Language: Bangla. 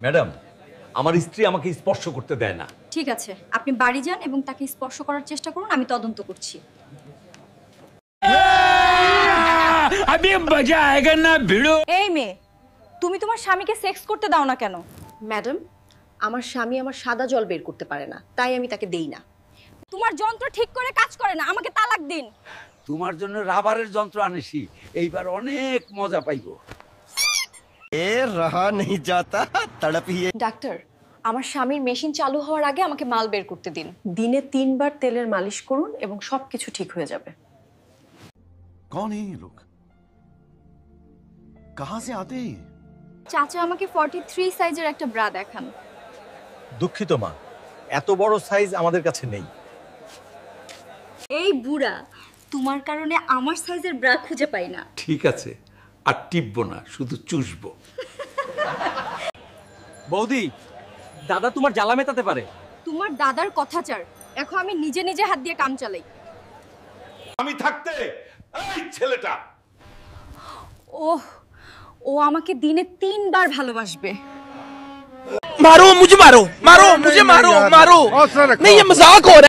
ম্যাডাম, আমার স্ত্রী আমাকে স্পর্শ করতে দেয় না। ঠিক আছে, আপনি বাড়ি যান এবং তাকে স্পর্শ করার চেষ্টা করুন, আমি তদন্ত করছি। এই মেয়ে, তুমি তোমার স্বামীকে সেক্স করতে দাও না কেন? ম্যাডাম, আমার স্বামী আমার সাদা জল বের করতে পারে না, তাই আমি তাকে দেই না। তোমার যন্ত্র ঠিক করে কাজ করে না, আমাকে তালাক দিন। তোমার জন্য রাবারের যন্ত্র আনেছি, এইবার অনেক মজা পাইবো। এ রহা নেই যাতা তড়প হি ডাক্তার, আমার স্বামীর মেশিন চালু হওয়ার আগে আমাকে মাল বের করতে দিন। দিনে 3 বার তেলের মালিশ করুন এবং সবকিছু ঠিক হয়ে যাবে। कौन है ये लोग कहां से आते हैं চাচা, আমাকে 43 সাইজের একটা ব্রা দেখান। দুঃখিত মা, এত বড় সাইজ আমাদের কাছে নেই। এই বুড়া, তোমার কারণে আমার সাইজের ব্রা খুঁজে পাই না। ঠিক আছে, আর টিপবো না, শুধু চুষবো। বৌদি, দাদা তোমার জ্বালা মেটাতে পারে। তোমার দাদার কথাচার, এখন আমি নিজে নিজে হাত দিয়ে কাম চালাই। আমি থাকতে এই ছেলেটা ওহ, ও আমাকে দিনে 3 বার ভালোবাসবে। मारो मुझे मारो मारो मुझे मारो मारो नहीं ये मजाक हो रहा है।